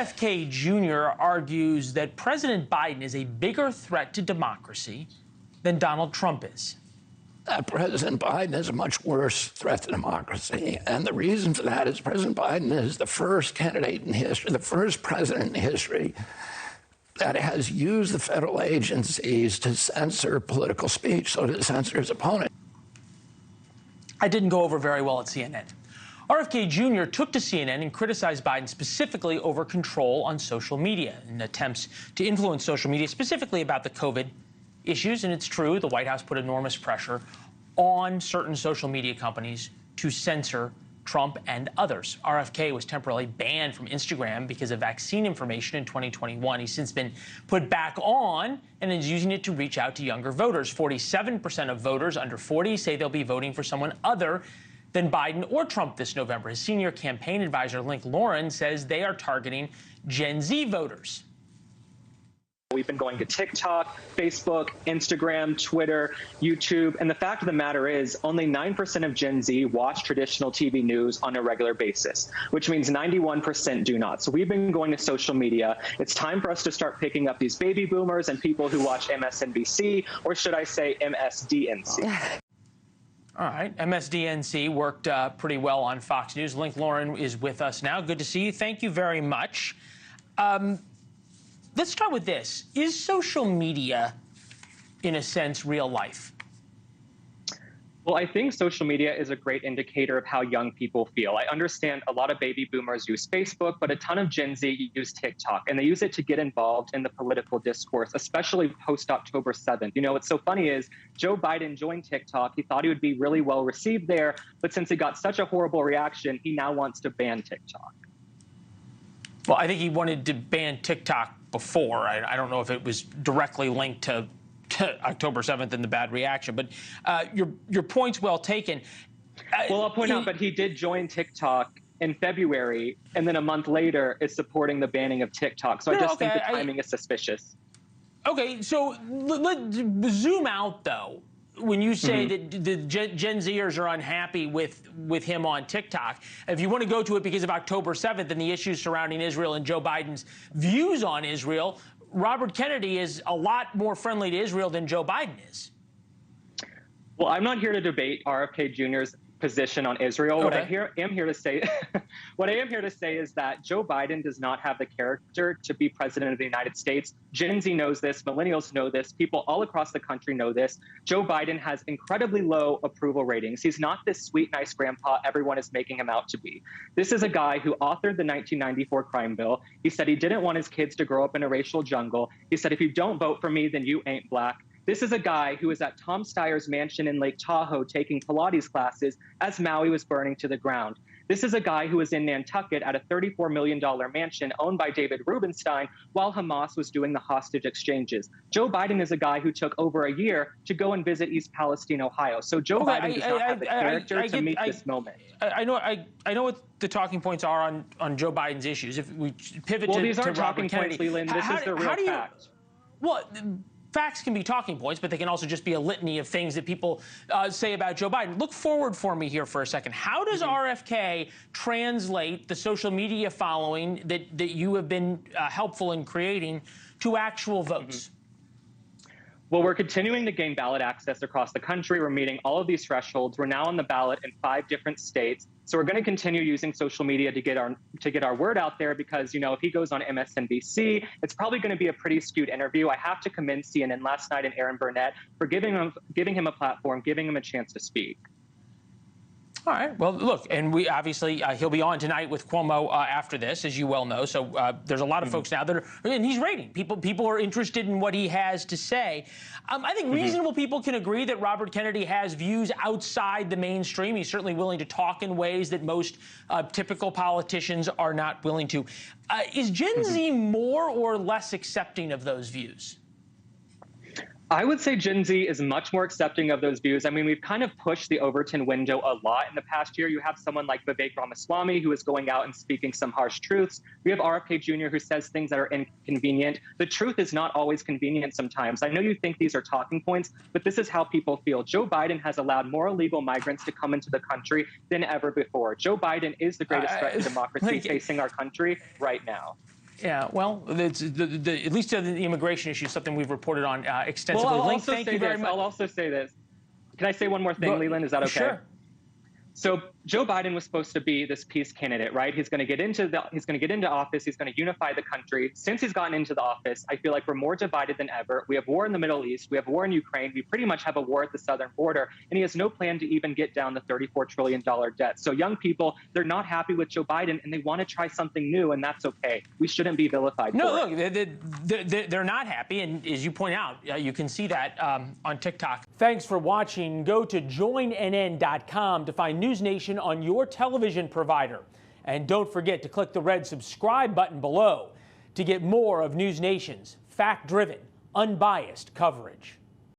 RFK Jr. argues that President Biden is a bigger threat to democracy than Donald Trump is. President Biden is a much worse threat to democracy. And the reason for that is President Biden is the first candidate in history, the first president in history that has used the federal agencies to censor political speech, so to censor his opponent. I didn't go over very well at CNN. RFK Jr. took to CNN and criticized Biden specifically over control on social media and attempts to influence social media, specifically about the COVID issues. And it's true, the White House put enormous pressure on certain social media companies to censor Trump and others. RFK was temporarily banned from Instagram because of vaccine information in 2021. He's since been put back on and is using it to reach out to younger voters. 47% of voters under 40 say they'll be voting for someone other than Biden or Trump this November. His senior campaign advisor, Leland Vittert, says they are targeting Gen Z voters. We've been going to TikTok, Facebook, Instagram, Twitter, YouTube, and the fact of the matter is only 9% of Gen Z watch traditional TV news on a regular basis, which means 91% do not. So we've been going to social media. It's time for us to start picking up these baby boomers and people who watch MSNBC, or should I say MSDNC. All right, MSDNC worked pretty well on Fox News. Link Lauren is with us now. Good to see you. Thank you very much. Let's start with this. Is social media, in a sense, real life? Well, I think social media is a great indicator of how young people feel. I understand a lot of baby boomers use Facebook, but a ton of Gen Z use TikTok, and they use it to get involved in the political discourse, especially post-October 7th. You know, what's so funny is Joe Biden joined TikTok. He thought he would be really well received there, but since he got such a horrible reaction, he now wants to ban TikTok. Well, I think he wanted to ban TikTok before. I don't know if it was directly linked to October 7th and the bad reaction, but your point's well taken. Well, I'll point out, but he did join TikTok in February, and then a month later is supporting the banning of TikTok. So I just think the timing is suspicious. Okay, so let's zoom out, though. When you say that the Gen Zers are unhappy with him on TikTok, if you want to go to it because of October 7th and the issues surrounding Israel and Joe Biden's views on Israel, Robert Kennedy is a lot more friendly to Israel than Joe Biden is. Well, I'm not here to debate RFK Jr.'s position on Israel. Okay. What I am here to say is that Joe Biden does not have the character to be president of the United States. Gen Z knows this, millennials know this, people all across the country know this. Joe Biden has incredibly low approval ratings. He's not this sweet, nice grandpa everyone is making him out to be. This is a guy who authored the 1994 crime bill. He said he didn't want his kids to grow up in a racial jungle. He said, if you don't vote for me, then you ain't black. This is a guy who was at Tom Steyer's mansion in Lake Tahoe taking Pilates classes as Maui was burning to the ground. This is a guy who was in Nantucket at a $34 million mansion owned by David Rubenstein while Hamas was doing the hostage exchanges. Joe Biden is a guy who took over a year to go and visit East Palestine, Ohio. So Joe Biden does not have the character to meet this moment. I know what the talking points are on Joe Biden's issues. If we pivot these aren't to talking Robert Kennedy, points, Leland. This is the real fact. Well, facts can be talking points, but they can also just be a litany of things that people say about Joe Biden. Look forward for me here for a second. How does RFK translate the social media following that you have been helpful in creating to actual votes? Well, we're continuing to gain ballot access across the country. We're meeting all of these thresholds. We're now on the ballot in 5 different states. So we're going to continue using social media to get our word out there because, you know, if he goes on MSNBC, it's probably going to be a pretty skewed interview. I have to commend CNN last night and Aaron Burnett for giving him a platform, giving him a chance to speak. All right. Well, look, and we obviously he'll be on tonight with Cuomo after this, as you well know. So there's a lot of folks now that are, and he's rating. People are interested in what he has to say. I think reasonable people can agree that Robert Kennedy has views outside the mainstream. He's certainly willing to talk in ways that most typical politicians are not willing to. Is Gen Z more or less accepting of those views? I would say Gen Z is much more accepting of those views. I mean, we've kind of pushed the Overton window a lot in the past year. You have someone like Vivek Ramaswamy who is going out and speaking some harsh truths. We have RFK Jr. who says things that are inconvenient. The truth is not always convenient sometimes. I know you think these are talking points, but this is how people feel. Joe Biden has allowed more illegal migrants to come into the country than ever before. Joe Biden is the greatest threat to democracy facing our country right now. Yeah, well, it's at least the immigration issue is something we've reported on extensively. Well, Link, thank you very much. I'll also say this. Can I say one more thing, Leland? Is that okay? Sure. So Joe Biden was supposed to be this peace candidate, right? He's going to get into office. He's going to unify the country. Since he's gotten into the office, I feel like we're more divided than ever. We have war in the Middle East. We have war in Ukraine. We pretty much have a war at the southern border. And he has no plan to even get down the $34 trillion debt. So young people, they're not happy with Joe Biden and they want to try something new. And that's okay. We shouldn't be vilified. No, for look, they're not happy. And as you point out, you can see that on TikTok. Thanks for watching. Go to joinnn.com to find NewsNation on your television provider. And don't forget to click the red subscribe button below to get more of NewsNation's fact-driven, unbiased coverage.